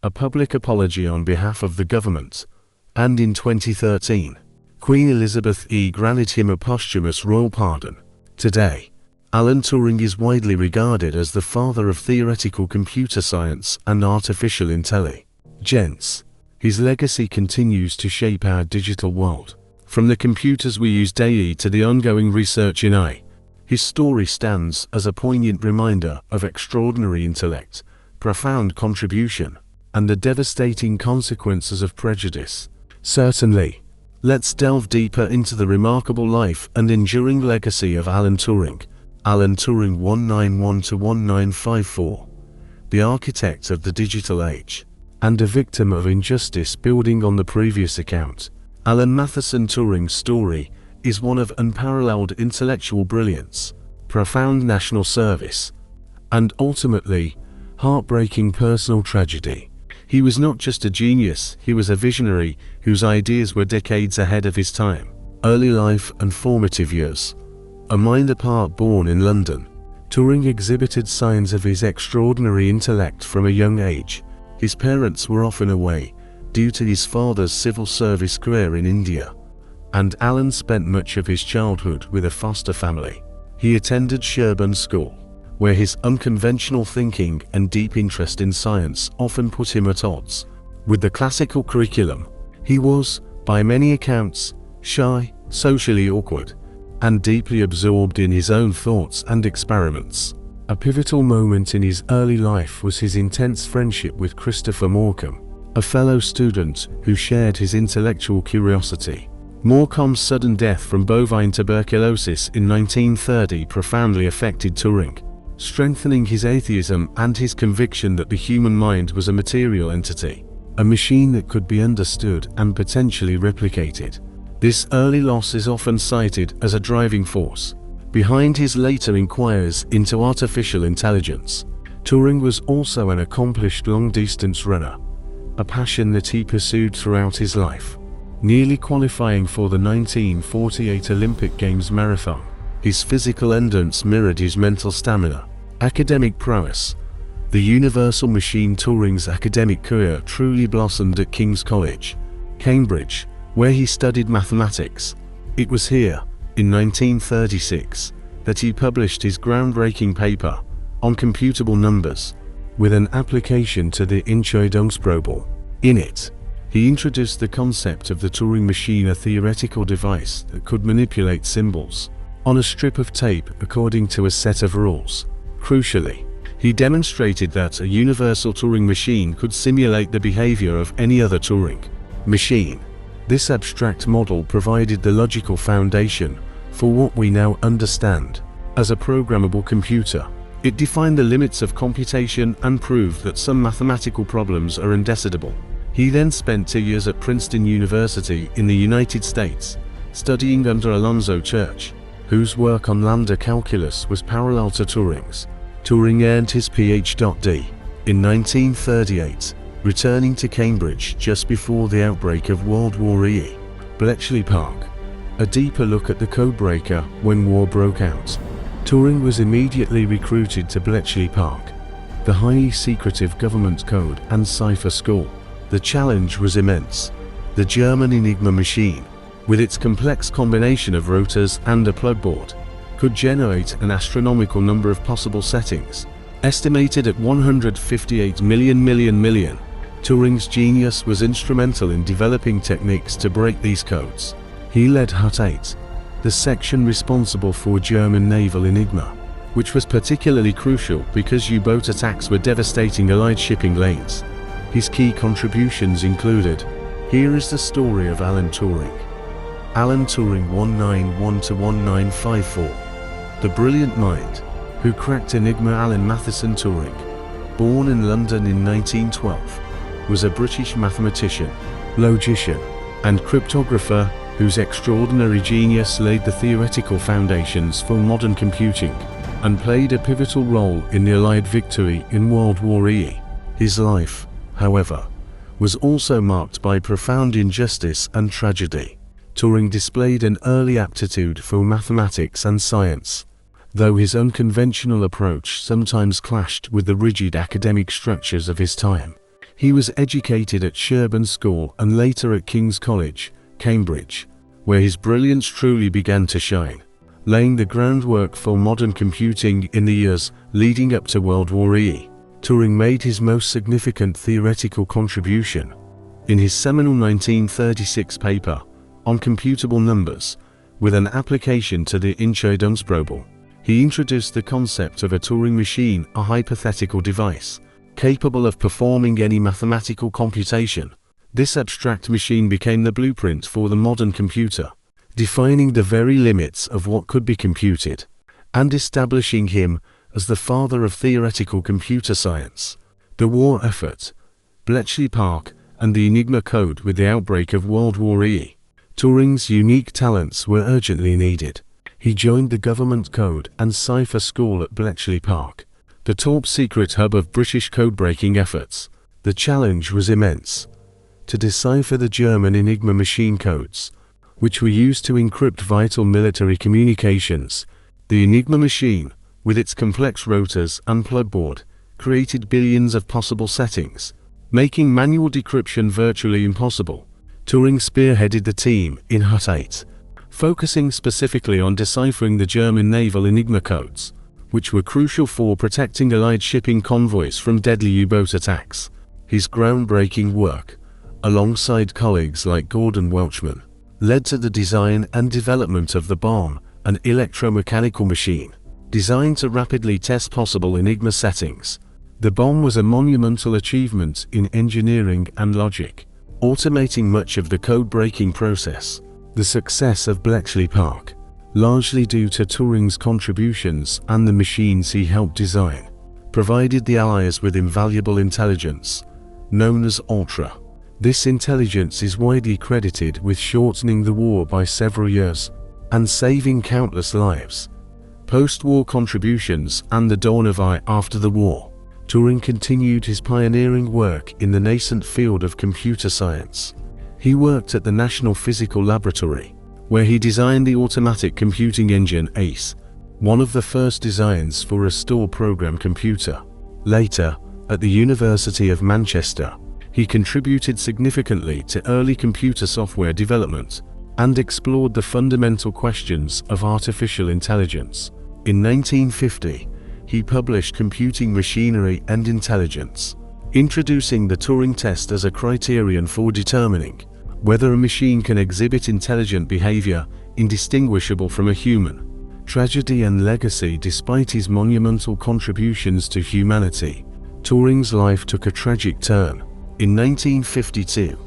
a public apology on behalf of the government, and in 2013, Queen Elizabeth granted him a posthumous royal pardon. Today, Alan Turing is widely regarded as the father of theoretical computer science and artificial intelligence. His legacy continues to shape our digital world. From the computers we use daily to the ongoing research in AI, his story stands as a poignant reminder of extraordinary intellect, profound contribution, and the devastating consequences of prejudice. Certainly. Let's delve deeper into the remarkable life and enduring legacy of Alan Turing. Alan Turing 1912-1954, the architect of the digital age, and a victim of injustice. Building on the previous account, Alan Matheson Turing's story is one of unparalleled intellectual brilliance, profound national service, and ultimately, heartbreaking personal tragedy. He was not just a genius, he was a visionary whose ideas were decades ahead of his time. Early life and formative years. A minor part born in London, Turing exhibited signs of his extraordinary intellect from a young age. His parents were often away, due to his father's civil service career in India, and Alan spent much of his childhood with a foster family. He attended Sherborne School, where his unconventional thinking and deep interest in science often put him at odds with the classical curriculum. He was, by many accounts, shy, socially awkward, and deeply absorbed in his own thoughts and experiments. A pivotal moment in his early life was his intense friendship with Christopher Morcom, a fellow student who shared his intellectual curiosity. Morcom's sudden death from bovine tuberculosis in 1930 profoundly affected Turing, strengthening his atheism and his conviction that the human mind was a material entity, a machine that could be understood and potentially replicated. This early loss is often cited as a driving force behind his later inquiries into artificial intelligence. Turing was also an accomplished long-distance runner, a passion that he pursued throughout his life, nearly qualifying for the 1948 Olympic Games marathon. His physical endurance mirrored his mental stamina. Academic prowess. The universal machine. Turing's academic career truly blossomed at King's College, Cambridge, where he studied mathematics. It was here, in 1936, that he published his groundbreaking paper on computable numbers, with an application to the Entscheidungsprobe. In it, he introduced the concept of the Turing machine, a theoretical device that could manipulate symbols on a strip of tape according to a set of rules. Crucially, he demonstrated that a universal Turing machine could simulate the behavior of any other Turing machine. This abstract model provided the logical foundation for what we now understand as a programmable computer. It defined the limits of computation and proved that some mathematical problems are indecipherable. He then spent 2 years at Princeton University in the United States, studying under Alonzo Church, whose work on lambda calculus was parallel to Turing's. Turing earned his Ph.D. in 1938, returning to Cambridge just before the outbreak of WWII. Bletchley Park. A deeper look at the codebreaker. When war broke out, Turing was immediately recruited to Bletchley Park, the highly secretive government code and cipher school. The challenge was immense. The German Enigma machine, with its complex combination of rotors and a plugboard, could generate an astronomical number of possible settings, estimated at 158 million. Turing's genius was instrumental in developing techniques to break these codes. He led Hut 8, the section responsible for German naval Enigma, which was particularly crucial because U-boat attacks were devastating Allied shipping lanes. His key contributions included. Here is the story of Alan Turing. Alan Turing 1912-1954. The brilliant mind who cracked Enigma. Alan Matheson Turing, born in London in 1912, was a British mathematician, logician, and cryptographer whose extraordinary genius laid the theoretical foundations for modern computing and played a pivotal role in the Allied victory in World War II. His life, however, was also marked by profound injustice and tragedy. Turing displayed an early aptitude for mathematics and science, though his unconventional approach sometimes clashed with the rigid academic structures of his time. He was educated at Sherborne School and later at King's College, Cambridge, where his brilliance truly began to shine, laying the groundwork for modern computing in the years leading up to WWII. Turing made his most significant theoretical contribution in his seminal 1936 paper on computable numbers, with an application to the Entscheidungsprobe. He introduced the concept of a Turing machine, a hypothetical device capable of performing any mathematical computation. This abstract machine became the blueprint for the modern computer, defining the very limits of what could be computed, and establishing him as the father of theoretical computer science. The war effort, Bletchley Park, and the Enigma code with the outbreak of WWII. Turing's unique talents were urgently needed. He joined the government code and cipher school at Bletchley Park, the top-secret hub of British code-breaking efforts. The challenge was immense. To decipher the German Enigma machine codes, which were used to encrypt vital military communications, the Enigma machine, with its complex rotors and plugboard, created billions of possible settings, making manual decryption virtually impossible. Turing spearheaded the team in Hut 8, focusing specifically on deciphering the German naval Enigma codes, which were crucial for protecting Allied shipping convoys from deadly U-boat attacks. His groundbreaking work, alongside colleagues like Gordon Welchman, led to the design and development of the bomb, an electromechanical machine designed to rapidly test possible Enigma settings. The bomb was a monumental achievement in engineering and logic, automating much of the code-breaking process. The success of Bletchley Park, largely due to Turing's contributions and the machines he helped design, provided the Allies with invaluable intelligence, known as Ultra. This intelligence is widely credited with shortening the war by several years and saving countless lives. Post-war contributions and the dawn of AI. After the war, Turing continued his pioneering work in the nascent field of computer science. He worked at the National Physical Laboratory, where he designed the automatic computing engine ACE, one of the first designs for a store program computer. Later, at the University of Manchester, he contributed significantly to early computer software development and explored the fundamental questions of artificial intelligence. In 1950, he published Computing Machinery and Intelligence, introducing the Turing test as a criterion for determining whether a machine can exhibit intelligent behavior indistinguishable from a human. Tragedy and legacy. Despite his monumental contributions to humanity, Turing's life took a tragic turn. In 1952,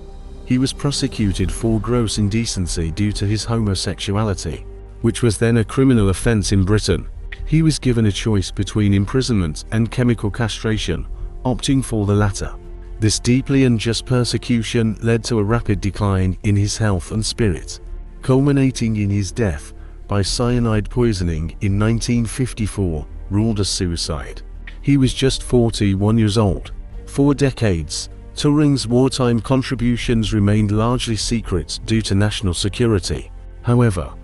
he was prosecuted for gross indecency due to his homosexuality, which was then a criminal offense in Britain. He was given a choice between imprisonment and chemical castration, opting for the latter. This deeply unjust persecution led to a rapid decline in his health and spirit, culminating in his death by cyanide poisoning in 1954, ruled as suicide. He was just 41 years old. For decades, Turing's wartime contributions remained largely secret due to national security. However,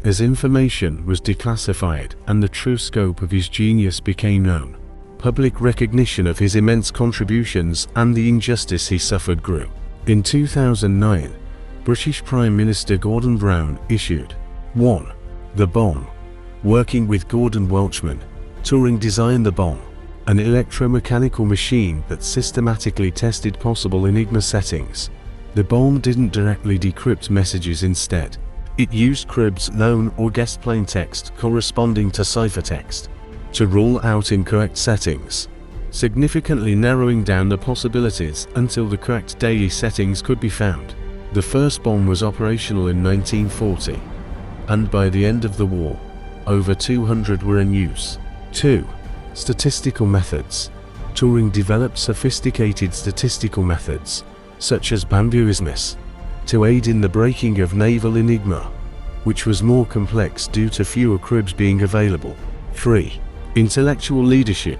as information was declassified and the true scope of his genius became known, public recognition of his immense contributions and the injustice he suffered grew. In 2009, British Prime Minister Gordon Brown issued 1. The Bomb. Working with Gordon Welchman, Turing designed the bomb, an electromechanical machine that systematically tested possible Enigma settings. The bomb didn't directly decrypt messages. Instead, it used cribs, known or guessed plaintext corresponding to ciphertext, to rule out incorrect settings, significantly narrowing down the possibilities until the correct daily settings could be found. The first bomb was operational in 1940, and by the end of the war, over 200 were in use. 2. Statistical methods. Turing developed sophisticated statistical methods, such as bambuismus, to aid in the breaking of naval Enigma, which was more complex due to fewer cribs being available. 3. Intellectual leadership.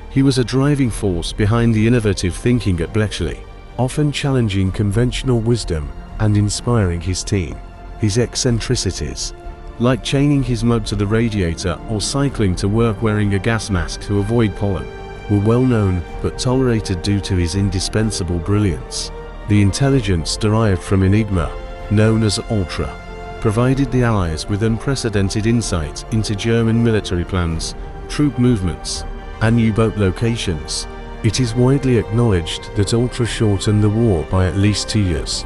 He was a driving force behind the innovative thinking at Bletchley, often challenging conventional wisdom and inspiring his team. His eccentricities, like chaining his mug to the radiator or cycling to work wearing a gas mask to avoid pollen, were well known but tolerated due to his indispensable brilliance. The intelligence derived from Enigma, known as Ultra, provided the Allies with unprecedented insight into German military plans, troop movements, and U-boat locations. It is widely acknowledged that Ultra shortened the war by at least 2 years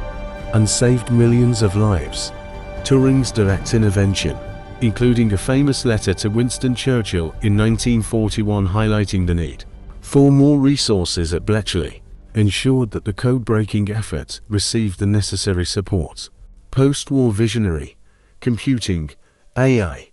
and saved millions of lives. Turing's direct intervention, including a famous letter to Winston Churchill in 1941 highlighting the need for more resources at Bletchley, ensured that the code-breaking effort received the necessary support. Post-war visionary, computing, AI,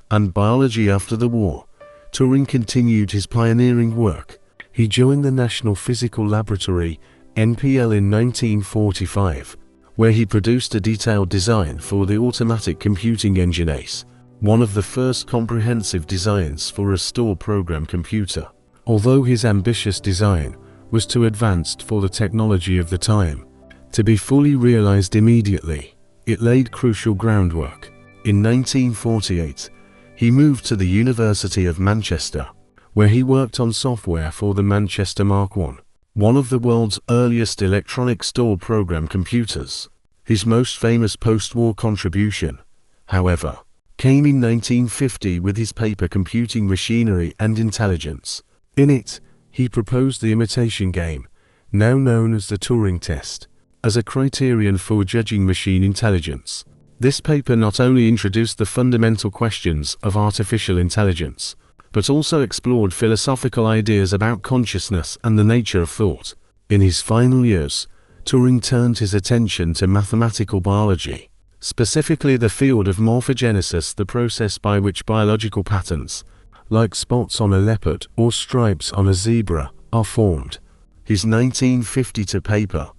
and biology. After the war, Turing continued his pioneering work. He joined the National Physical Laboratory, NPL, in 1945, where he produced a detailed design for the automatic computing engine ACE, one of the first comprehensive designs for a store program computer. Although his ambitious design was too advanced for the technology of the time to be fully realized immediately, it laid crucial groundwork. In 1948, he moved to the University of Manchester, where he worked on software for the Manchester Mark I, one of the world's earliest electronic store program computers. His most famous post-war contribution, however, came in 1950 with his paper Computing Machinery and Intelligence. In it, he proposed the imitation game, now known as the Turing test, as a criterion for judging machine intelligence. This paper not only introduced the fundamental questions of artificial intelligence, but also explored philosophical ideas about consciousness and the nature of thought. In his final years, Turing turned his attention to mathematical biology, specifically the field of morphogenesis, the process by which biological patterns, like spots on a leopard or stripes on a zebra, are formed. His 1952 paper,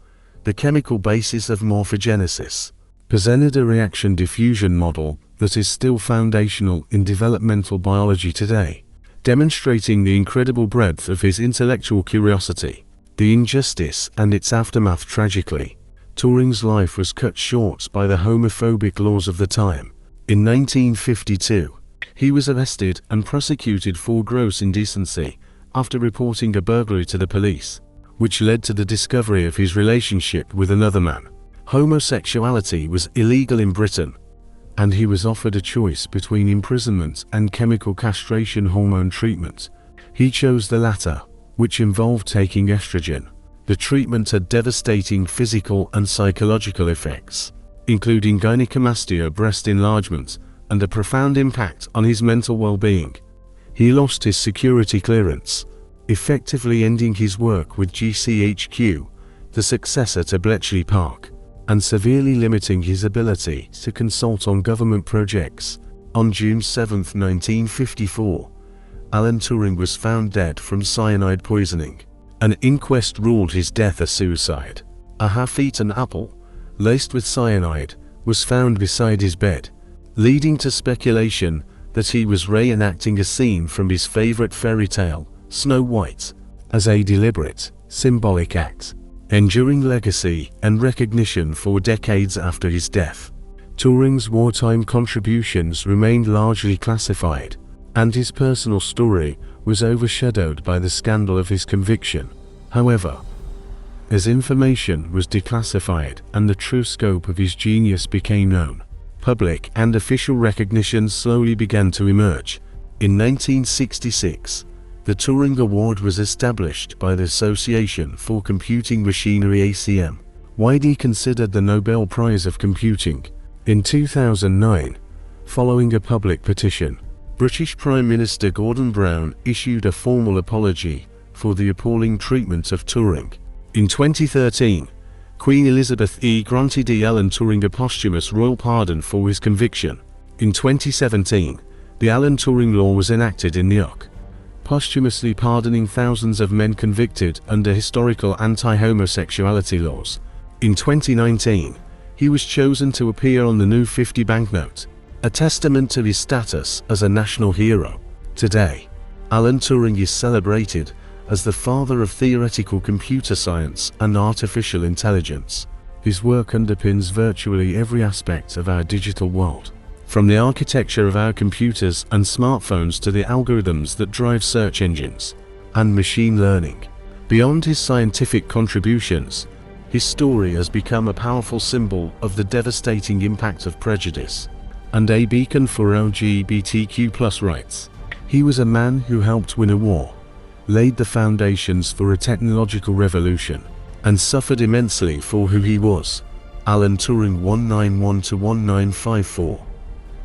The Chemical Basis of Morphogenesis, presented a reaction diffusion model that is still foundational in developmental biology today, demonstrating the incredible breadth of his intellectual curiosity. The injustice and its aftermath. Tragically, Turing's life was cut short by the homophobic laws of the time. In 1952, he was arrested and prosecuted for gross indecency after reporting a burglary to the police, which led to the discovery of his relationship with another man. Homosexuality was illegal in Britain, and he was offered a choice between imprisonment and chemical castration hormone treatment. He chose the latter, which involved taking estrogen. The treatment had devastating physical and psychological effects, including gynecomastia, breast enlargement, and a profound impact on his mental well-being. He lost his security clearance, effectively ending his work with GCHQ, the successor to Bletchley Park, and severely limiting his ability to consult on government projects. On June 7, 1954, Alan Turing was found dead from cyanide poisoning. An inquest ruled his death a suicide. A half-eaten apple, laced with cyanide, was found beside his bed, leading to speculation that he was reenacting a scene from his favorite fairy tale, Snow White, as a deliberate, symbolic act. Enduring legacy and recognition for decades after his death, Turing's wartime contributions remained largely classified, and his personal story was overshadowed by the scandal of his conviction. However, as information was declassified and the true scope of his genius became known, public and official recognition slowly began to emerge. In 1966, the Turing Award was established by the Association for Computing Machinery (ACM), widely considered the Nobel Prize of Computing. In 2009, following a public petition, British Prime Minister Gordon Brown issued a formal apology for the appalling treatment of Turing. In 2013, Queen Elizabeth II granted Alan Turing a posthumous royal pardon for his conviction. In 2017, the Alan Turing Law was enacted in New York, posthumously pardoning thousands of men convicted under historical anti-homosexuality laws. In 2019, he was chosen to appear on the new 50 banknote, a testament to his status as a national hero. Today, Alan Turing is celebrated as the father of theoretical computer science and artificial intelligence. His work underpins virtually every aspect of our digital world, from the architecture of our computers and smartphones to the algorithms that drive search engines. and machine learning. Beyond his scientific contributions, his story has become a powerful symbol of the devastating impact of prejudice, and a beacon for LGBTQ+ rights. He was a man who helped win a war, laid the foundations for a technological revolution, and suffered immensely for who he was. Alan Turing 1912-1954.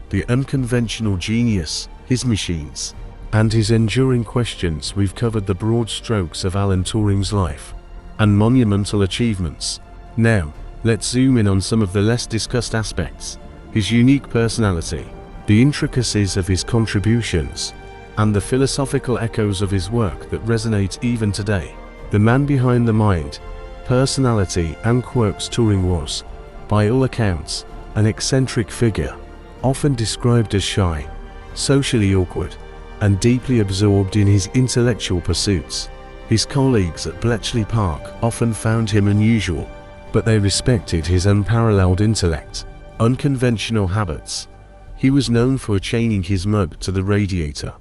The unconventional genius, his machines, and his enduring questions. We've covered the broad strokes of Alan Turing's life and monumental achievements. Now, let's zoom in on some of the less discussed aspects: his unique personality, the intricacies of his contributions, and the philosophical echoes of his work that resonate even today. The man behind the mind, personality, and quirks. Turing was, by all accounts, an eccentric figure, often described as shy, socially awkward, and deeply absorbed in his intellectual pursuits. His colleagues at Bletchley Park often found him unusual, but they respected his unparalleled intellect. Unconventional habits. He was known for chaining his mug to the radiator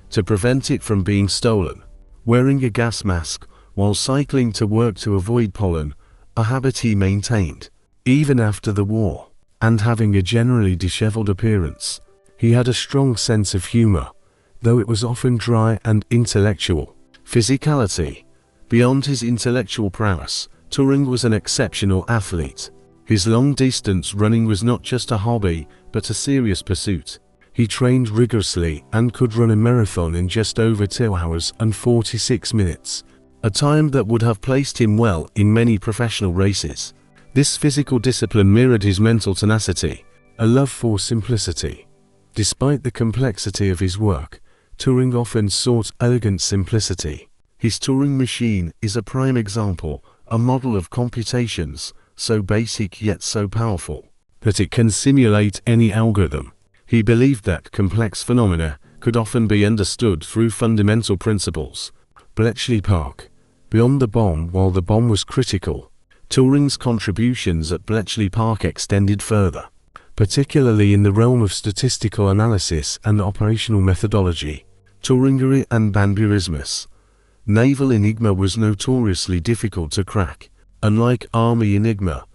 to prevent it from being stolen, wearing a gas mask while cycling to work to avoid pollen, a habit he maintained even after the war, and having a generally disheveled appearance. He had a strong sense of humor, though it was often dry and intellectual. Physicality. Beyond his intellectual prowess, Turing was an exceptional athlete. His long-distance running was not just a hobby, but a serious pursuit. He trained rigorously and could run a marathon in just over 2 hours and 46 minutes, a time that would have placed him well in many professional races. This physical discipline mirrored his mental tenacity, a love for simplicity. Despite the complexity of his work, Turing often sought elegant simplicity. His Turing machine is a prime example, a model of computations so basic yet so powerful that it can simulate any algorithm. He believed that complex phenomena could often be understood through fundamental principles. Bletchley Park. Beyond the bomb. While the bomb was critical, Turing's contributions at Bletchley Park extended further, particularly in the realm of statistical analysis and operational methodology. Turing and Banburismus. Naval Enigma was notoriously difficult to crack. Unlike Army Enigma,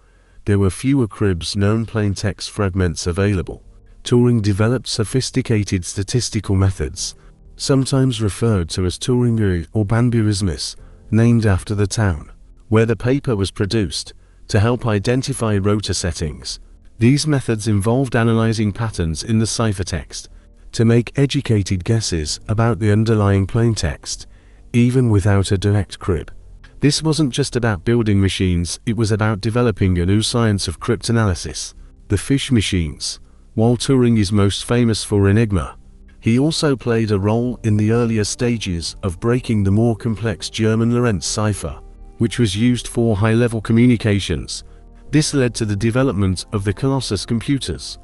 there were fewer cribs known plaintext fragments available. Turing developed sophisticated statistical methods, sometimes referred to as Turing or Banburismus, named after the town where the paper was produced, to help identify rotor settings. These methods involved analyzing patterns in the ciphertext to make educated guesses about the underlying plaintext, even without a direct crib. This wasn't just about building machines, it was about developing a new science of cryptanalysis. The fish machines. While Turing is most famous for Enigma, he also played a role in the earlier stages of breaking the more complex German Lorentz cipher, which was used for high-level communications. This led to the development of the Colossus computers,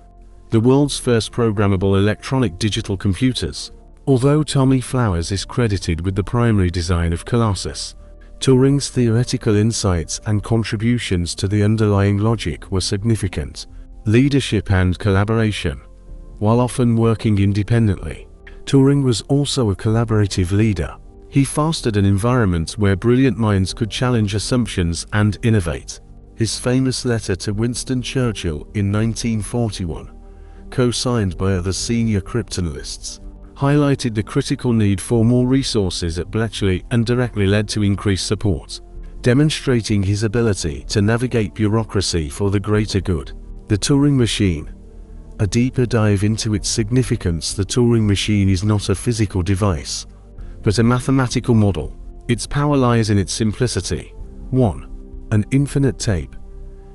the world's first programmable electronic digital computers. Although Tommy Flowers is credited with the primary design of Colossus, Turing's theoretical insights and contributions to the underlying logic were significant. Leadership and collaboration. While often working independently, Turing was also a collaborative leader. He fostered an environment where brilliant minds could challenge assumptions and innovate. His famous letter to Winston Churchill in 1941, co-signed by other senior cryptanalysts, highlighted the critical need for more resources at Bletchley and directly led to increased support, demonstrating his ability to navigate bureaucracy for the greater good. The Turing machine. A deeper dive into its significance. The Turing machine is not a physical device, but a mathematical model. Its power lies in its simplicity. 1. An infinite tape,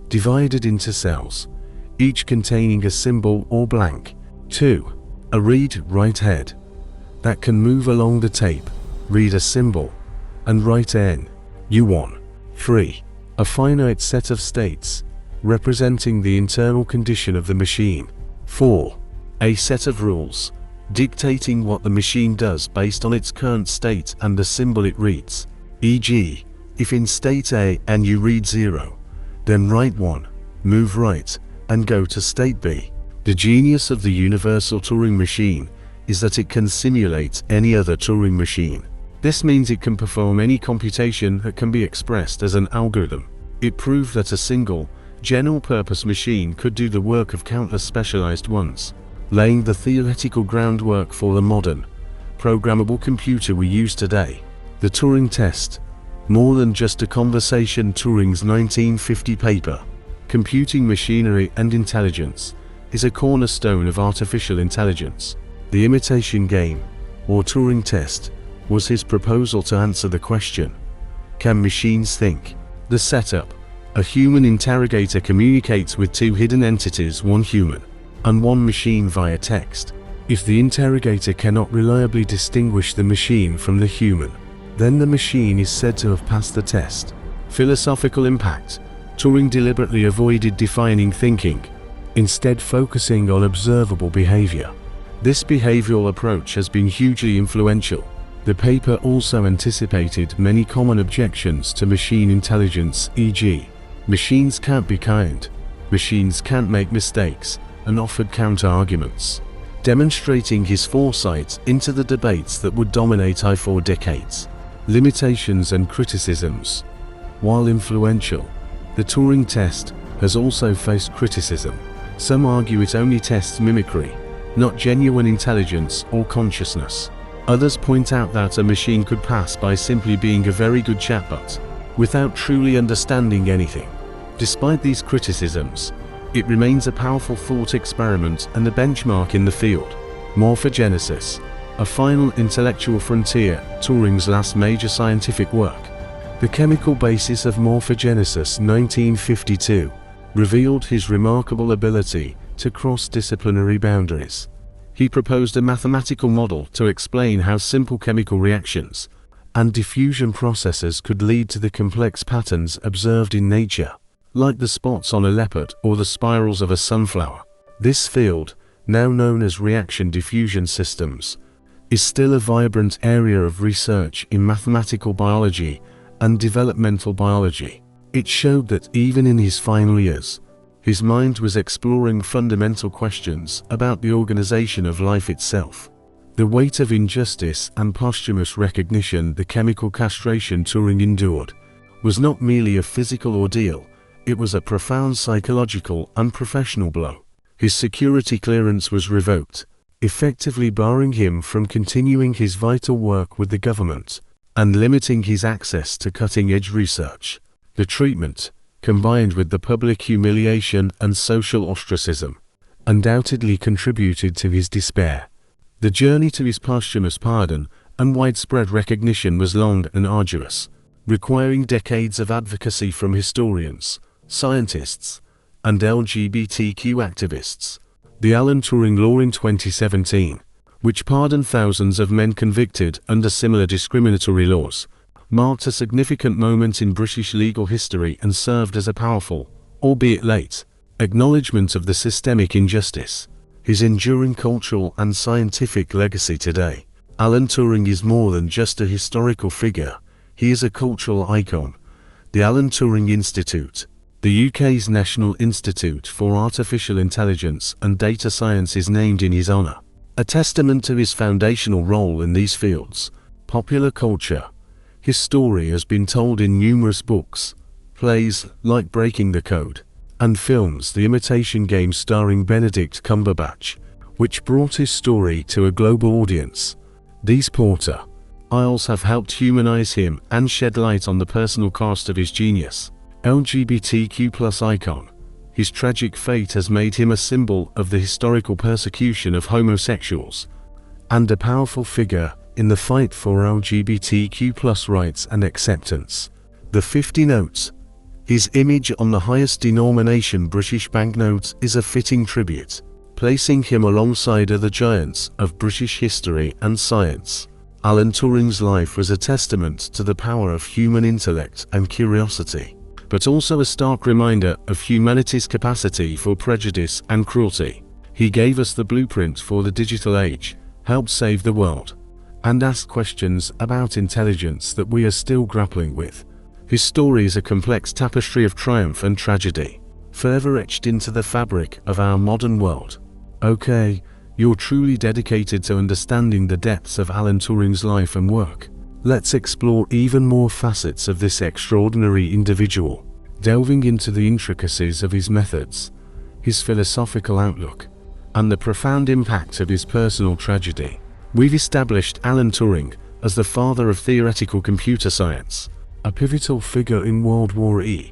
divided into cells, each containing a symbol or blank. 2. A read-write head that can move along the tape, read a symbol, and write N, U1. 3. A finite set of states, representing the internal condition of the machine. 4. A set of rules, dictating what the machine does based on its current state and the symbol it reads. E.g., if in state A and you read 0, then write 1, move right, and go to state B. The genius of the universal Turing machine is that it can simulate any other Turing machine. This means it can perform any computation that can be expressed as an algorithm. It proved that a single, general-purpose machine could do the work of countless specialized ones, laying the theoretical groundwork for the modern, programmable computer we use today. The Turing test. More than just a conversation. Turing's 1950 paper, Computing Machinery and Intelligence, is a cornerstone of artificial intelligence. The imitation game, or Turing test, was his proposal to answer the question, can machines think? The setup. A human interrogator communicates with two hidden entities, one human and one machine, via text. If the interrogator cannot reliably distinguish the machine from the human, then the machine is said to have passed the test. Philosophical impact. Turing deliberately avoided defining thinking, instead focusing on observable behavior. This behavioral approach has been hugely influential. The paper also anticipated many common objections to machine intelligence, e.g., machines can't be kind, machines can't make mistakes, and offered counter-arguments, demonstrating his foresight into the debates that would dominate AI for decades. Limitations and criticisms. While influential, the Turing test has also faced criticism. Some argue it only tests mimicry, not genuine intelligence or consciousness. Others point out that a machine could pass by simply being a very good chatbot, without truly understanding anything. Despite these criticisms, it remains a powerful thought experiment and a benchmark in the field. Morphogenesis. A final intellectual frontier. Turing's last major scientific work, The Chemical Basis of Morphogenesis, 1952, revealed his remarkable ability to cross disciplinary boundaries. He proposed a mathematical model to explain how simple chemical reactions and diffusion processes could lead to the complex patterns observed in nature, like the spots on a leopard or the spirals of a sunflower. This field, now known as reaction diffusion systems, is still a vibrant area of research in mathematical biology and developmental biology. It showed that even in his final years, his mind was exploring fundamental questions about the organization of life itself. The weight of injustice and posthumous recognition. The chemical castration Turing endured was not merely a physical ordeal, it was a profound psychological and professional blow. His security clearance was revoked, effectively barring him from continuing his vital work with the government and limiting his access to cutting-edge research. The treatment, combined with the public humiliation and social ostracism, undoubtedly contributed to his despair. The journey to his posthumous pardon and widespread recognition was long and arduous, requiring decades of advocacy from historians, scientists, and LGBTQ activists. The Alan Turing Law in 2017, which pardoned thousands of men convicted under similar discriminatory laws, marked a significant moment in British legal history and served as a powerful, albeit late, acknowledgement of the systemic injustice. His enduring cultural and scientific legacy today. Alan Turing is more than just a historical figure, he is a cultural icon. The Alan Turing Institute, the UK's National Institute for Artificial Intelligence and Data Science, is named in his honour, a testament to his foundational role in these fields. Popular culture. His story has been told in numerous books, plays like Breaking the Code, and films. The Imitation Game starring Benedict Cumberbatch, which brought his story to a global audience. These portrayals have helped humanize him and shed light on the personal cost of his genius. LGBTQ+ icon. His tragic fate has made him a symbol of the historical persecution of homosexuals, and a powerful figure in the fight for LGBTQ+ rights and acceptance. The 50 notes. His image on the highest denomination British banknotes is a fitting tribute, placing him alongside other giants of British history and science. Alan Turing's life was a testament to the power of human intellect and curiosity, but also a stark reminder of humanity's capacity for prejudice and cruelty. He gave us the blueprint for the digital age, helped save the world, and asked questions about intelligence that we are still grappling with. His story is a complex tapestry of triumph and tragedy, forever etched into the fabric of our modern world. Okay, you're truly dedicated to understanding the depths of Alan Turing's life and work. Let's explore even more facets of this extraordinary individual, delving into the intricacies of his methods, his philosophical outlook, and the profound impact of his personal tragedy. We've established Alan Turing as the father of theoretical computer science, a pivotal figure in World War I,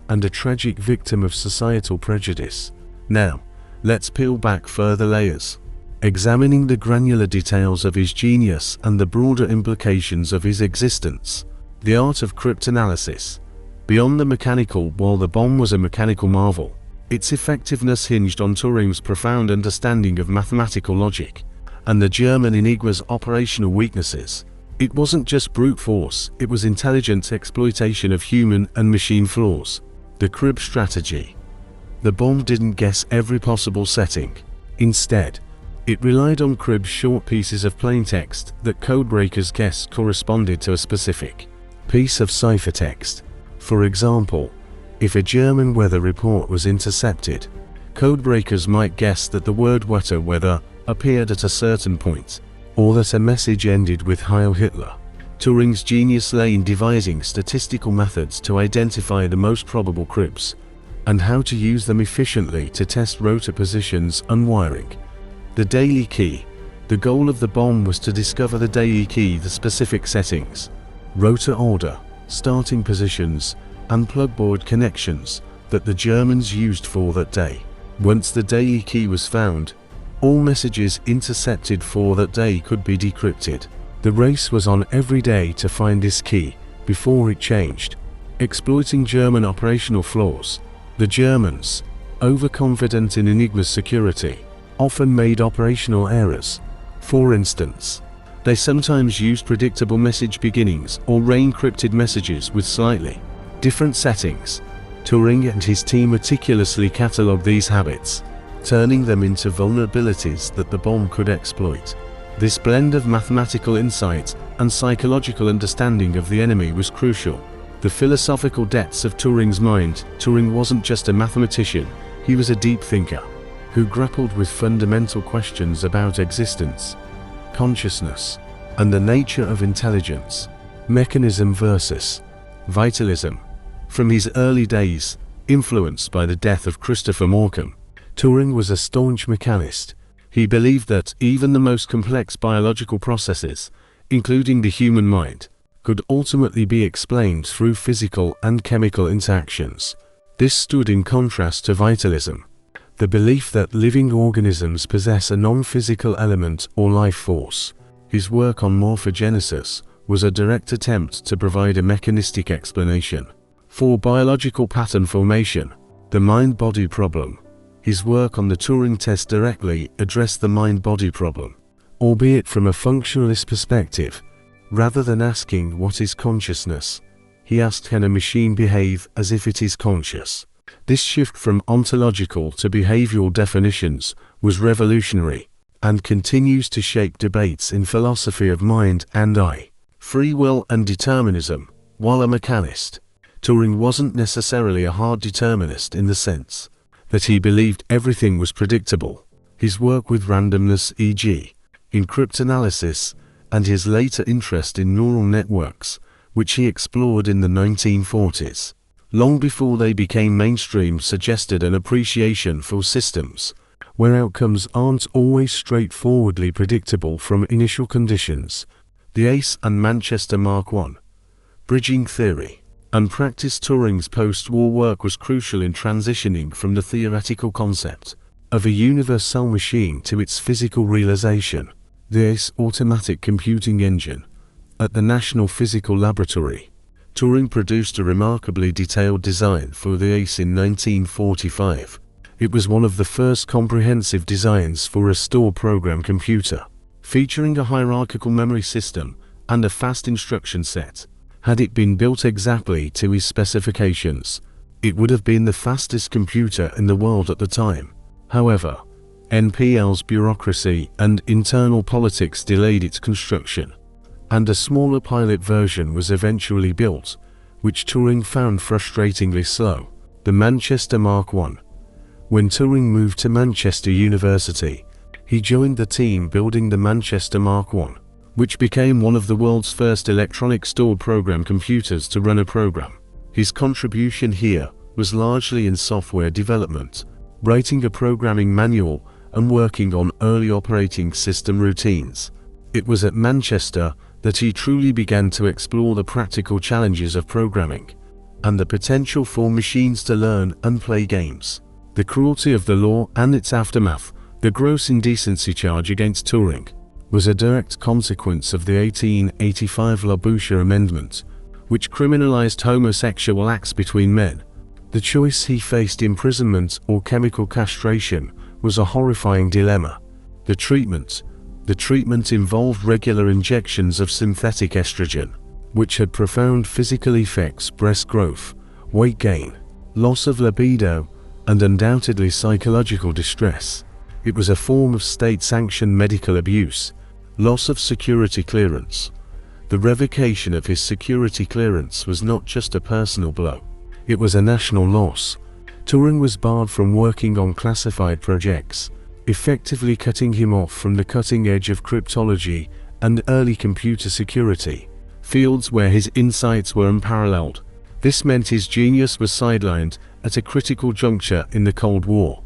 and a tragic victim of societal prejudice. Now, let's peel back further layers, examining the granular details of his genius and the broader implications of his existence. The art of cryptanalysis. Beyond the mechanical, while the bomb was a mechanical marvel, its effectiveness hinged on Turing's profound understanding of mathematical logic and the German Enigma's operational weaknesses. It wasn't just brute force, it was intelligent exploitation of human and machine flaws. The crib strategy. The bomb didn't guess every possible setting. Instead, it relied on cribs, short pieces of plaintext that codebreakers guessed corresponded to a specific piece of ciphertext. For example, if a German weather report was intercepted, codebreakers might guess that the word weather appeared at a certain point, or that a message ended with Heil Hitler. Turing's genius lay in devising statistical methods to identify the most probable cribs, and how to use them efficiently to test rotor positions and wiring. The daily key. The goal of the bomb was to discover the daily key, the specific settings, rotor order, starting positions, and plugboard connections that the Germans used for that day. Once the daily key was found, all messages intercepted for that day could be decrypted. The race was on every day to find this key before it changed. Exploiting German operational flaws. The Germans, overconfident in Enigma's security, often made operational errors. For instance, they sometimes used predictable message beginnings or re-encrypted messages with slightly different settings. Turing and his team meticulously catalogued these habits, turning them into vulnerabilities that the bomb could exploit. This blend of mathematical insight and psychological understanding of the enemy was crucial. The philosophical depths of Turing's mind. Turing wasn't just a mathematician, he was a deep thinker who grappled with fundamental questions about existence, consciousness, and the nature of intelligence. Mechanism versus vitalism. From his early days, influenced by the death of Christopher Morcom, Turing was a staunch mechanist. He believed that even the most complex biological processes, including the human mind, could ultimately be explained through physical and chemical interactions. This stood in contrast to vitalism, the belief that living organisms possess a non-physical element or life force. His work on morphogenesis was a direct attempt to provide a mechanistic explanation for biological pattern formation. The mind-body problem. His work on the Turing test directly addressed the mind-body problem, albeit from a functionalist perspective. Rather than asking what is consciousness, he asked, can a machine behave as if it is conscious? This shift from ontological to behavioral definitions was revolutionary, and continues to shape debates in philosophy of mind and eye. Free will and determinism. While a mechanist, Turing wasn't necessarily a hard determinist in the sense that he believed everything was predictable. His work with randomness, e.g., in cryptanalysis, and his later interest in neural networks, which he explored in the 1940s, long before they became mainstream, suggested an appreciation for systems where outcomes aren't always straightforwardly predictable from initial conditions. The ACE and Manchester Mark I. Bridging theory and practice. Turing's post-war work was crucial in transitioning from the theoretical concept of a universal machine to its physical realization. The ACE automatic computing engine. At the National Physical Laboratory, Turing produced a remarkably detailed design for the ACE in 1945. It was one of the first comprehensive designs for a store program computer, featuring a hierarchical memory system and a fast instruction set. Had it been built exactly to his specifications, it would have been the fastest computer in the world at the time. However, NPL's bureaucracy and internal politics delayed its construction, and a smaller pilot version was eventually built, which Turing found frustratingly slow. The Manchester Mark I. When Turing moved to Manchester University, he joined the team building the Manchester Mark I, which became one of the world's first electronic stored program computers to run a program. His contribution here was largely in software development, writing a programming manual and working on early operating system routines. It was at Manchester that he truly began to explore the practical challenges of programming and the potential for machines to learn and play games. The cruelty of the law and its aftermath, the gross indecency charge against Turing, was a direct consequence of the 1885 Labouche Amendment, which criminalized homosexual acts between men. The choice: he faced imprisonment or chemical castration, was a horrifying dilemma. The treatment involved regular injections of synthetic estrogen, which had profound physical effects: breast growth, weight gain, loss of libido, and undoubtedly psychological distress. It was a form of state-sanctioned medical abuse. Loss of security clearance. The revocation of his security clearance was not just a personal blow, it was a national loss. Turing was barred from working on classified projects, effectively cutting him off from the cutting edge of cryptology and early computer security, fields where his insights were unparalleled. This meant his genius was sidelined at a critical juncture in the Cold War.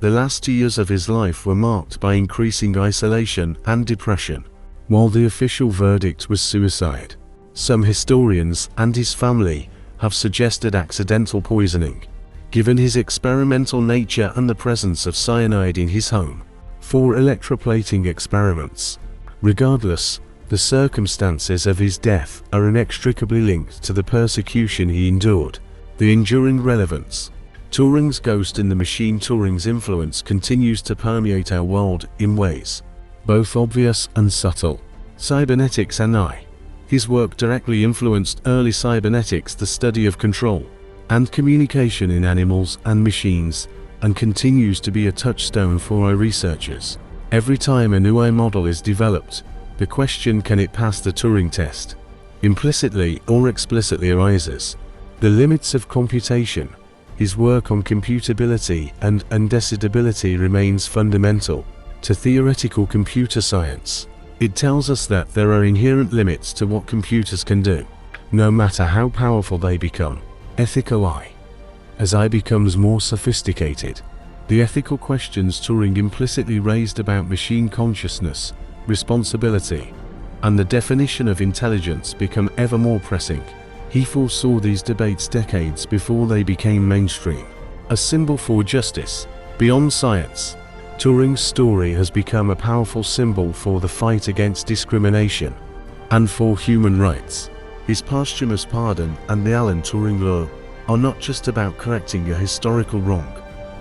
The last years of his life were marked by increasing isolation and depression, while the official verdict was suicide. Some historians and his family have suggested accidental poisoning, given his experimental nature and the presence of cyanide in his home for electroplating experiments. Regardless, the circumstances of his death are inextricably linked to the persecution he endured. The enduring relevance. Turing's ghost in the machine. Turing's influence continues to permeate our world in ways both obvious and subtle. Cybernetics and AI. His work directly influenced early cybernetics, the study of control and communication in animals and machines, and continues to be a touchstone for our researchers. Every time a new AI model is developed, the question, can it pass the Turing test, implicitly or explicitly arises. The limits of computation. His work on computability and undecidability remains fundamental to theoretical computer science. It tells us that there are inherent limits to what computers can do, no matter how powerful they become. Ethical AI. As AI becomes more sophisticated, the ethical questions Turing implicitly raised about machine consciousness, responsibility, and the definition of intelligence become ever more pressing. He foresaw these debates decades before they became mainstream. A symbol for justice. Beyond science, Turing's story has become a powerful symbol for the fight against discrimination and for human rights. His posthumous pardon and the Alan Turing Law are not just about correcting a historical wrong,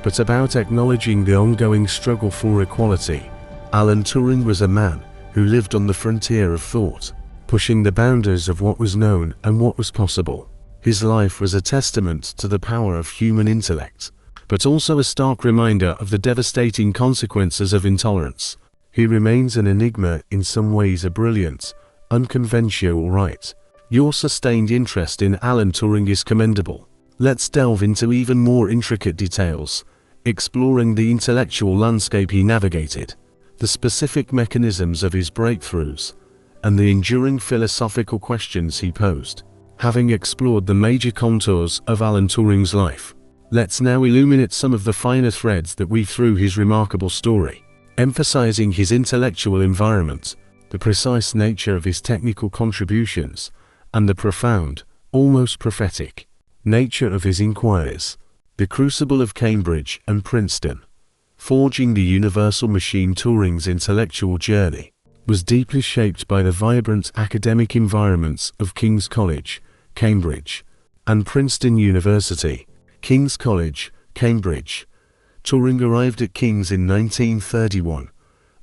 but about acknowledging the ongoing struggle for equality. Alan Turing was a man who lived on the frontier of thought, pushing the boundaries of what was known and what was possible. His life was a testament to the power of human intellect, but also a stark reminder of the devastating consequences of intolerance. He remains an enigma, in some ways a brilliant, unconventional writer. Your sustained interest in Alan Turing is commendable. Let's delve into even more intricate details, exploring the intellectual landscape he navigated, the specific mechanisms of his breakthroughs, and the enduring philosophical questions he posed. Having explored the major contours of Alan Turing's life, let's now illuminate some of the finer threads that weave through his remarkable story, emphasizing his intellectual environment, the precise nature of his technical contributions, and the profound, almost prophetic, nature of his inquiries. The crucible of Cambridge and Princeton, forging the universal machine. Turing's intellectual journey was deeply shaped by the vibrant academic environments of King's College, Cambridge, and Princeton University. King's College, Cambridge. Turing arrived at King's in 1931,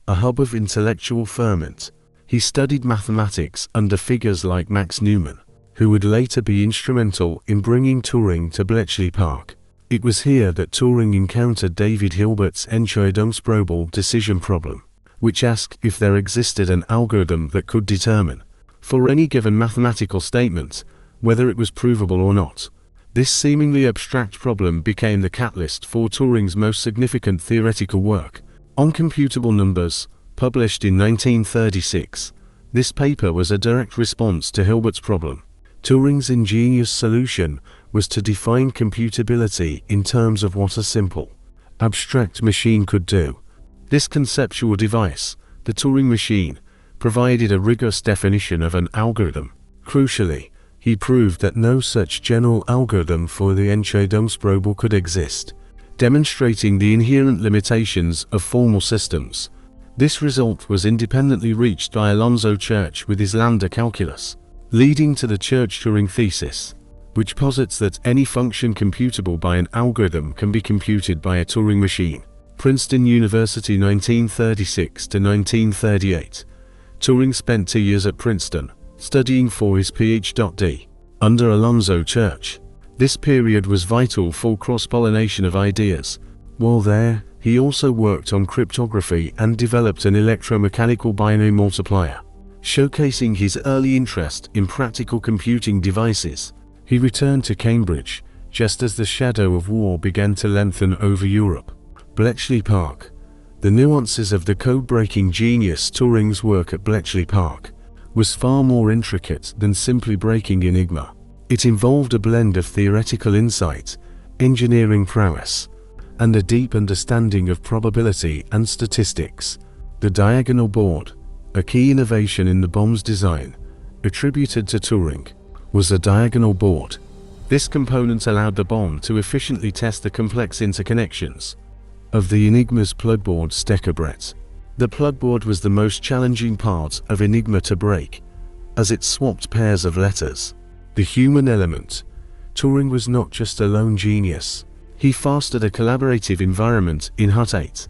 a hub of intellectual ferment. He studied mathematics under figures like Max Newman, who would later be instrumental in bringing Turing to Bletchley Park. It was here that Turing encountered David Hilbert's Entscheidungsprobe decision problem, which asked if there existed an algorithm that could determine, for any given mathematical statement, whether it was provable or not. This seemingly abstract problem became the catalyst for Turing's most significant theoretical work, on computable numbers, published in 1936. This paper was a direct response to Hilbert's problem. Turing's ingenious solution was to define computability in terms of what a simple, abstract machine could do. This conceptual device, the Turing machine, provided a rigorous definition of an algorithm. Crucially, he proved that no such general algorithm for the Entscheidungsprobe could exist, demonstrating the inherent limitations of formal systems. This result was independently reached by Alonzo Church with his lambda calculus, leading to the Church-Turing thesis, which posits that any function computable by an algorithm can be computed by a Turing machine. Princeton University 1936 to 1938. Turing spent 2 years at Princeton, studying for his Ph.D. under Alonzo Church. This period was vital for cross-pollination of ideas. While there, he also worked on cryptography and developed an electromechanical binary multiplier, showcasing his early interest in practical computing devices. He returned to Cambridge, just as the shadow of war began to lengthen over Europe. Bletchley Park. The nuances of the code-breaking genius Turing's work at Bletchley Park was far more intricate than simply breaking Enigma. It involved a blend of theoretical insight, engineering prowess, and a deep understanding of probability and statistics. The diagonal board, a key innovation in the bomb's design, attributed to Turing, was a diagonal board. This component allowed the bomb to efficiently test the complex interconnections of the Enigma's plugboard Steckerbrett. The plugboard was the most challenging part of Enigma to break, as it swapped pairs of letters. The human element. Turing was not just a lone genius. He fostered a collaborative environment in Hut 8,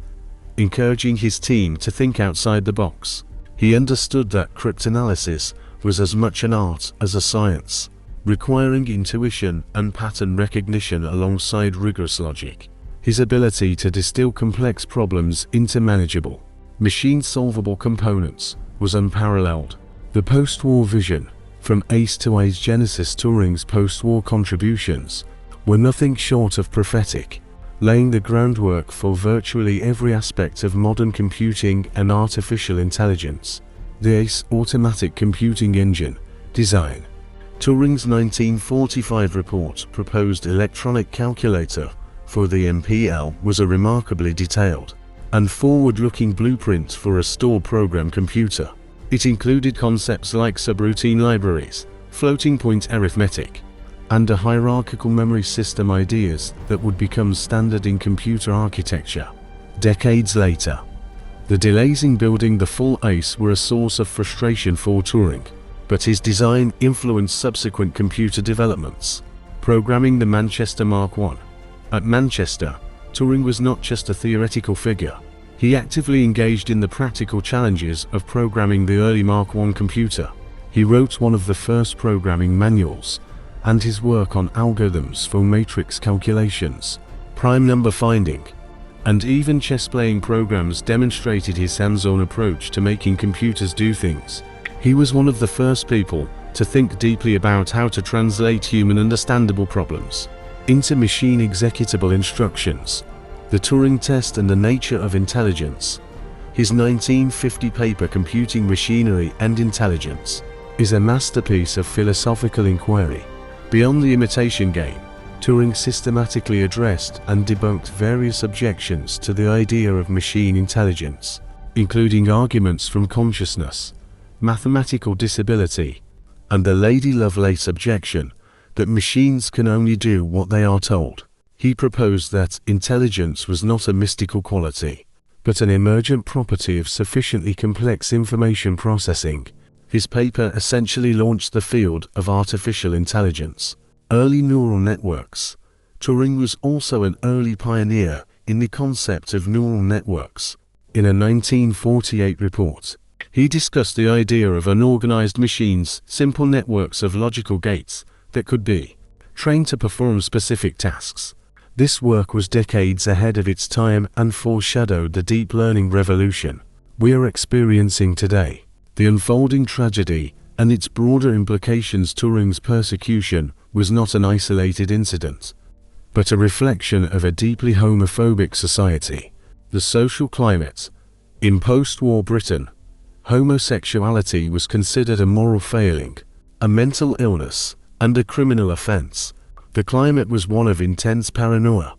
encouraging his team to think outside the box. He understood that cryptanalysis was as much an art as a science, requiring intuition and pattern recognition alongside rigorous logic. His ability to distill complex problems into manageable, machine-solvable components was unparalleled. The post-war vision, from ace to age Genesis. Turing's post-war contributions were nothing short of prophetic, laying the groundwork for virtually every aspect of modern computing and artificial intelligence. The ACE automatic computing engine design. Turing's 1945 report proposed electronic calculator for the MPL was a remarkably detailed and forward-looking blueprint for a stored program computer. It included concepts like subroutine libraries, floating-point arithmetic, and a hierarchical memory system, ideas that would become standard in computer architecture. Decades later, the delays in building the full ACE were a source of frustration for Turing, but his design influenced subsequent computer developments. Programming the Manchester Mark I. At Manchester, Turing was not just a theoretical figure. He actively engaged in the practical challenges of programming the early Mark I computer. He wrote one of the first programming manuals, and his work on algorithms for matrix calculations, prime number finding, and even chess-playing programs demonstrated his hands-on approach to making computers do things. He was one of the first people to think deeply about how to translate human understandable problems into machine executable instructions. The Turing test and the nature of intelligence. His 1950 paper Computing Machinery and Intelligence is a masterpiece of philosophical inquiry. Beyond the imitation game, Turing systematically addressed and debunked various objections to the idea of machine intelligence, including arguments from consciousness, mathematical disability, and the Lady Lovelace objection that machines can only do what they are told. He proposed that intelligence was not a mystical quality, but an emergent property of sufficiently complex information processing. His paper essentially launched the field of artificial intelligence. Early neural networks. Turing was also an early pioneer in the concept of neural networks. In a 1948 report, he discussed the idea of unorganized machines, simple networks of logical gates that could be trained to perform specific tasks. This work was decades ahead of its time and foreshadowed the deep learning revolution we are experiencing today. The unfolding tragedy and its broader implications. Turing's persecution was not an isolated incident, but a reflection of a deeply homophobic society. The social climate. In post-war Britain, homosexuality was considered a moral failing, a mental illness, and a criminal offense. The climate was one of intense paranoia,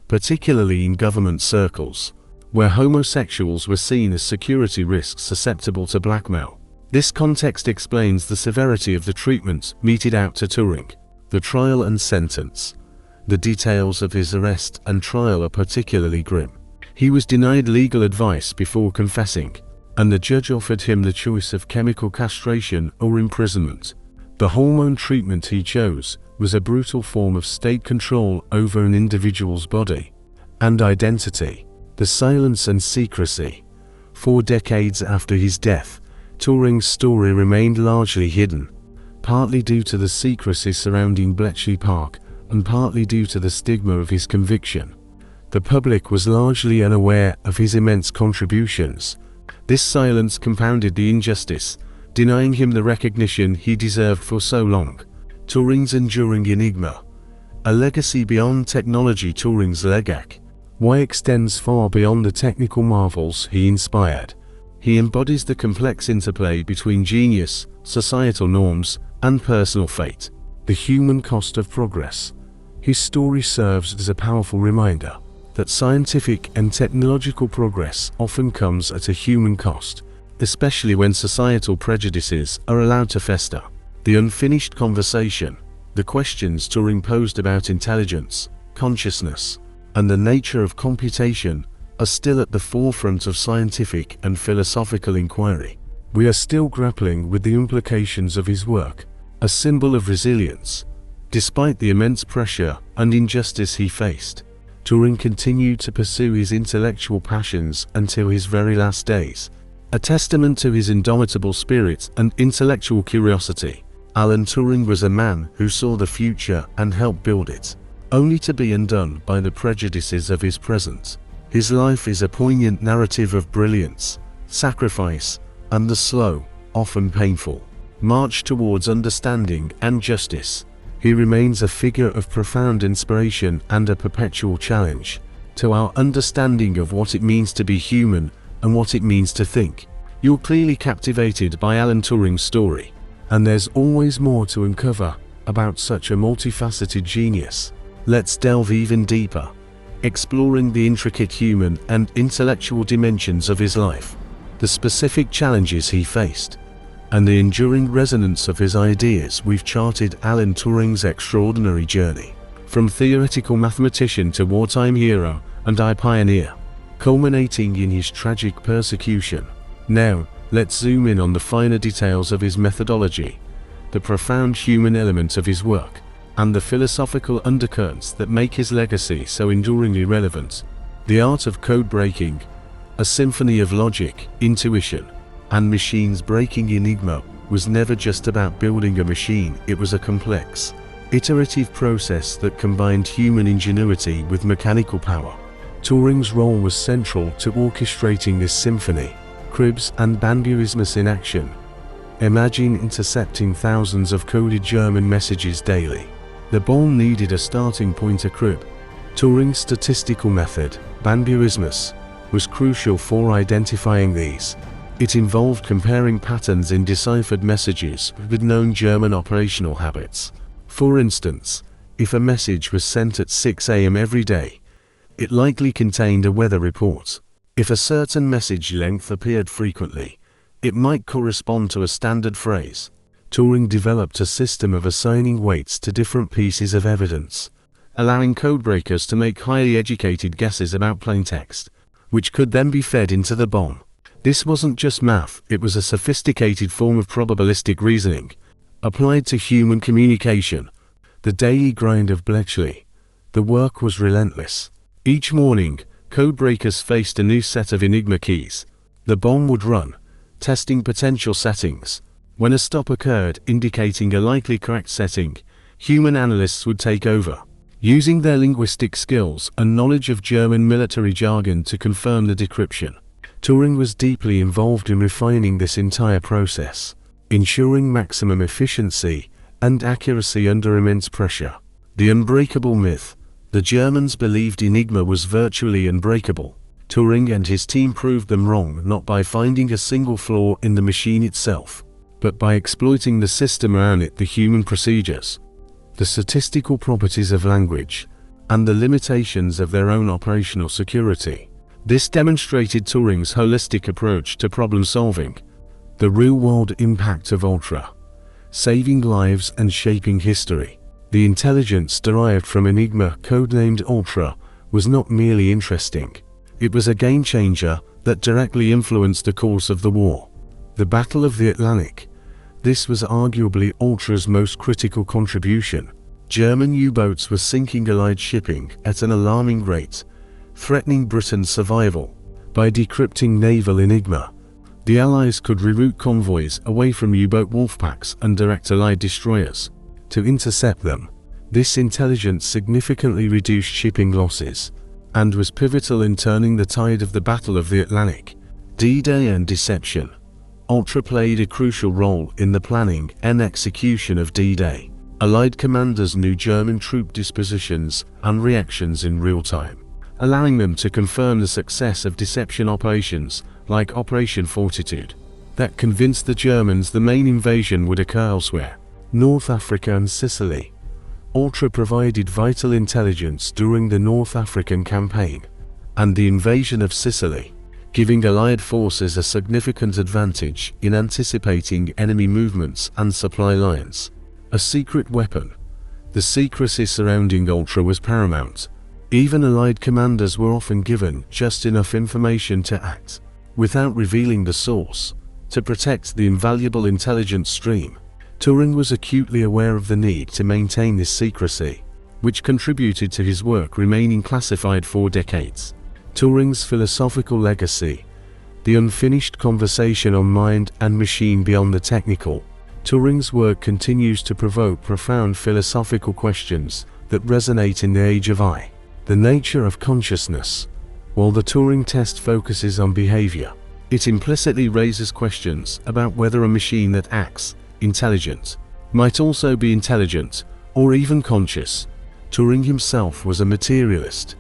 particularly in government circles, where homosexuals were seen as security risks susceptible to blackmail. This context explains the severity of the treatment meted out to Turing. The trial and sentence. The details of his arrest and trial are particularly grim. He was denied legal advice before confessing, and the judge offered him the choice of chemical castration or imprisonment. The hormone treatment he chose was a brutal form of state control over an individual's body and identity. The silence and secrecy. 4 decades after his death, Turing's story remained largely hidden, partly due to the secrecy surrounding Bletchley Park and partly due to the stigma of his conviction. The public was largely unaware of his immense contributions. This silence compounded the injustice, denying him the recognition he deserved for so long. Turing's enduring enigma. A legacy beyond technology. Turing's legacy extends far beyond the technical marvels he inspired. He embodies the complex interplay between genius, societal norms, and personal fate. The human cost of progress. His story serves as a powerful reminder that scientific and technological progress often comes at a human cost, especially when societal prejudices are allowed to fester. The unfinished conversation. The questions Turing posed about intelligence, consciousness, and the nature of computation are still at the forefront of scientific and philosophical inquiry. We are still grappling with the implications of his work, a symbol of resilience. Despite the immense pressure and injustice he faced, Turing continued to pursue his intellectual passions until his very last days, a testament to his indomitable spirit and intellectual curiosity. Alan Turing was a man who saw the future and helped build it, only to be undone by the prejudices of his present. His life is a poignant narrative of brilliance, sacrifice, and the slow, often painful, march towards understanding and justice. He remains a figure of profound inspiration and a perpetual challenge to our understanding of what it means to be human and what it means to think. You're clearly captivated by Alan Turing's story, and there's always more to uncover about such a multifaceted genius. Let's delve even deeper, exploring the intricate human and intellectual dimensions of his life, the specific challenges he faced, and the enduring resonance of his ideas. We've charted Alan Turing's extraordinary journey, from theoretical mathematician to wartime hero and pioneer, culminating in his tragic persecution. Now, let's zoom in on the finer details of his methodology, the profound human element of his work, and the philosophical undercurrents that make his legacy so enduringly relevant. The art of code breaking, a symphony of logic, intuition, and machines breaking. Enigma was never just about building a machine. It was a complex, iterative process that combined human ingenuity with mechanical power. Turing's role was central to orchestrating this symphony. Cribs and banburismus in action. Imagine intercepting thousands of coded German messages daily. The bomb needed a starting point, a crib. Turing's statistical method, banburismus, was crucial for identifying these. It involved comparing patterns in deciphered messages with known German operational habits. For instance, if a message was sent at 6 a.m. every day, it likely contained a weather report. If a certain message length appeared frequently, it might correspond to a standard phrase. Turing developed a system of assigning weights to different pieces of evidence, allowing codebreakers to make highly educated guesses about plain text, which could then be fed into the bomb. This wasn't just math, it was a sophisticated form of probabilistic reasoning, applied to human communication. The daily grind of Bletchley. The work was relentless. Each morning, codebreakers faced a new set of Enigma keys. The bomb would run, testing potential settings. When a stop occurred, indicating a likely correct setting, human analysts would take over, using their linguistic skills and knowledge of German military jargon to confirm the decryption. Turing was deeply involved in refining this entire process, ensuring maximum efficiency and accuracy under immense pressure. The unbreakable myth. The Germans believed Enigma was virtually unbreakable, Turing and his team proved them wrong not by finding a single flaw in the machine itself, but by exploiting the system around it, the human procedures, the statistical properties of language, and the limitations of their own operational security. This demonstrated Turing's holistic approach to problem solving, the real-world impact of Ultra, saving lives and shaping history. The intelligence derived from Enigma, codenamed Ultra, was not merely interesting. It was a game-changer that directly influenced the course of the war. The Battle of the Atlantic. This was arguably Ultra's most critical contribution. German U-boats were sinking Allied shipping at an alarming rate, threatening Britain's survival. By decrypting naval Enigma, the Allies could reroute convoys away from U-boat wolfpacks and direct Allied destroyers to intercept them. This intelligence significantly reduced shipping losses and was pivotal in turning the tide of the Battle of the Atlantic. D-Day and deception. Ultra played a crucial role in the planning and execution of D-Day. Allied commanders knew German troop dispositions and reactions in real time, allowing them to confirm the success of deception operations like Operation Fortitude that convinced the Germans the main invasion would occur elsewhere, North Africa and Sicily. Ultra provided vital intelligence during the North African campaign and the invasion of Sicily, giving Allied forces a significant advantage in anticipating enemy movements and supply lines. A secret weapon. The secrecy surrounding Ultra was paramount. Even Allied commanders were often given just enough information to act, without revealing the source, to protect the invaluable intelligence stream. Turing was acutely aware of the need to maintain this secrecy, which contributed to his work remaining classified for decades. Turing's philosophical legacy. The unfinished conversation on mind and machine beyond the technical. Turing's work continues to provoke profound philosophical questions that resonate in the age of AI. The nature of consciousness. While the Turing test focuses on behavior, it implicitly raises questions about whether a machine that acts intelligent might also be intelligent or even conscious. Turing himself was a materialist,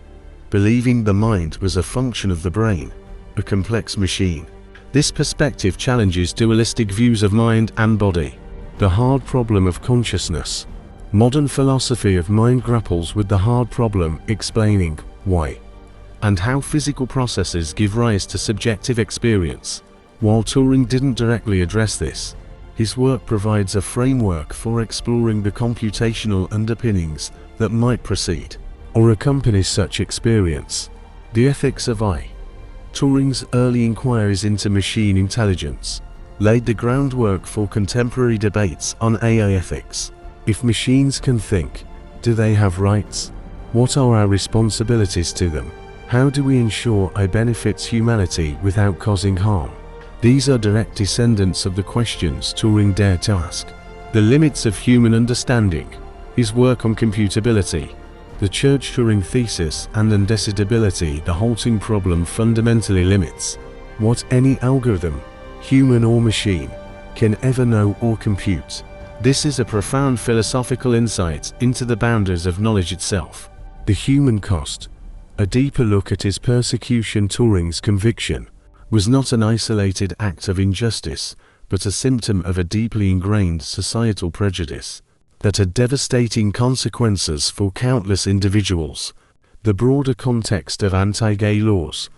believing the mind was a function of the brain, a complex machine. This perspective challenges dualistic views of mind and body. The hard problem of consciousness. Modern philosophy of mind grapples with the hard problem, explaining why and how physical processes give rise to subjective experience. While Turing didn't directly address this, his work provides a framework for exploring the computational underpinnings that might precede or accompany such experience. The ethics of AI. Turing's early inquiries into machine intelligence laid the groundwork for contemporary debates on AI ethics. If machines can think, do they have rights? What are our responsibilities to them? How do we ensure AI benefits humanity without causing harm? These are direct descendants of the questions Turing dared to ask. The limits of human understanding. His work on computability, the Church-Turing thesis, and undecidability, the halting problem, fundamentally limits what any algorithm, human or machine, can ever know or compute. This is a profound philosophical insight into the boundaries of knowledge itself. The human cost. A deeper look at his persecution. Turing's conviction was not an isolated act of injustice, but a symptom of a deeply ingrained societal prejudice that had devastating consequences for countless individuals. The broader context of anti-gay laws.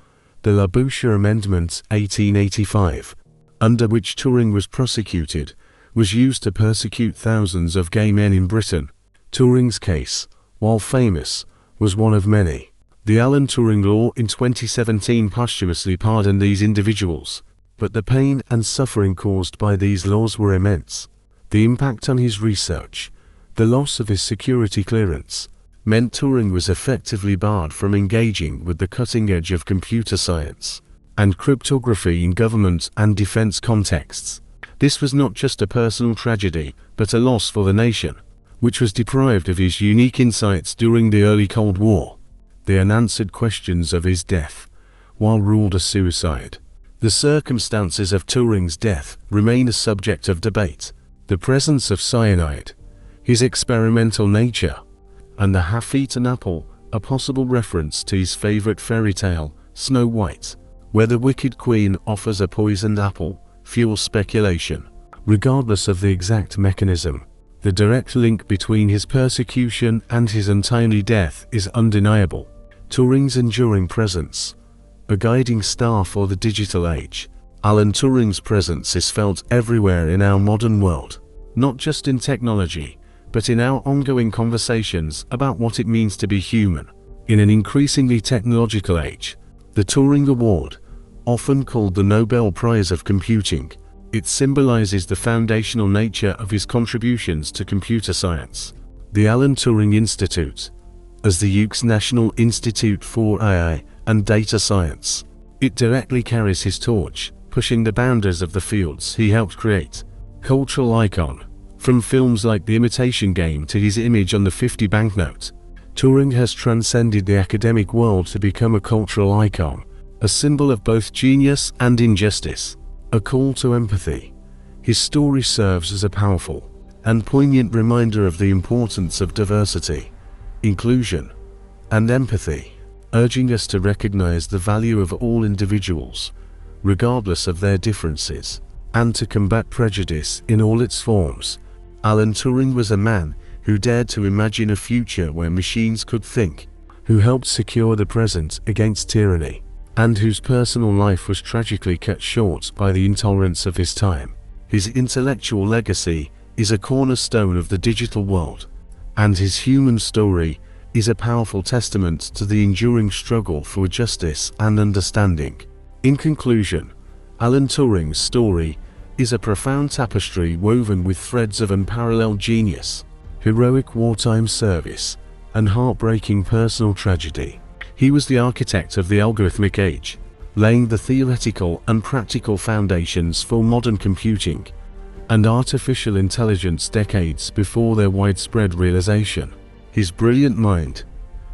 The Labouche Amendment 1885, under which Turing was prosecuted, was used to persecute thousands of gay men in Britain. Turing's case, while famous, was one of many. The Alan Turing law in 2017 posthumously pardoned these individuals, but the pain and suffering caused by these laws were immense. The impact on his research, the loss of his security clearance, meant Turing was effectively barred from engaging with the cutting edge of computer science and cryptography in government and defense contexts. This was not just a personal tragedy, but a loss for the nation, which was deprived of his unique insights during the early Cold War. The unanswered questions of his death, while ruled a suicide. The circumstances of Turing's death remain a subject of debate. The presence of cyanide, his experimental nature, and the half-eaten apple, a possible reference to his favorite fairy tale, Snow White, where the Wicked Queen offers a poisoned apple, fuels speculation. Regardless of the exact mechanism, the direct link between his persecution and his untimely death is undeniable. Turing's enduring presence, a guiding star for the digital age. Alan Turing's presence is felt everywhere in our modern world, not just in technology, but in our ongoing conversations about what it means to be human. In an increasingly technological age, the Turing Award, often called the Nobel Prize of Computing, it symbolizes the foundational nature of his contributions to computer science. The Alan Turing Institute, as the UK's National Institute for AI and Data Science, it directly carries his torch, pushing the boundaries of the fields he helped create. Cultural icon. From films like The Imitation Game to his image on the 50 banknote, Turing has transcended the academic world to become a cultural icon, a symbol of both genius and injustice. A call to empathy. His story serves as a powerful and poignant reminder of the importance of diversity, inclusion, and empathy, urging us to recognize the value of all individuals, regardless of their differences, and to combat prejudice in all its forms. Alan Turing was a man who dared to imagine a future where machines could think, who helped secure the present against tyranny, and whose personal life was tragically cut short by the intolerance of his time. His intellectual legacy is a cornerstone of the digital world, and his human story is a powerful testament to the enduring struggle for justice and understanding. In conclusion, Alan Turing's story is a profound tapestry woven with threads of unparalleled genius, heroic wartime service, and heartbreaking personal tragedy. He was the architect of the algorithmic age, laying the theoretical and practical foundations for modern computing and artificial intelligence decades before their widespread realization. His brilliant mind,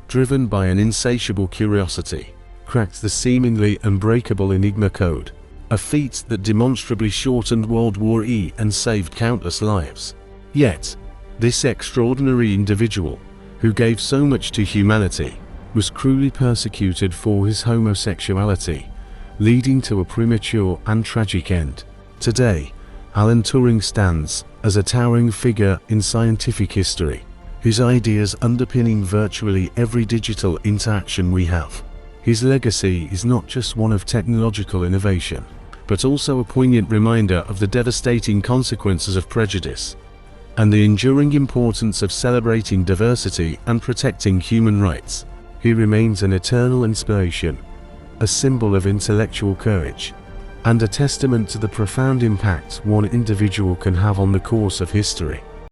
driven by an insatiable curiosity, cracked the seemingly unbreakable Enigma code, a feat that demonstrably shortened WWII and saved countless lives. Yet, this extraordinary individual, who gave so much to humanity, was cruelly persecuted for his homosexuality, leading to a premature and tragic end. Today, Alan Turing stands as a towering figure in scientific history, his ideas underpinning virtually every digital interaction we have. His legacy is not just one of technological innovation, but also a poignant reminder of the devastating consequences of prejudice, and the enduring importance of celebrating diversity and protecting human rights. He remains an eternal inspiration, a symbol of intellectual courage, and a testament to the profound impact one individual can have on the course of history.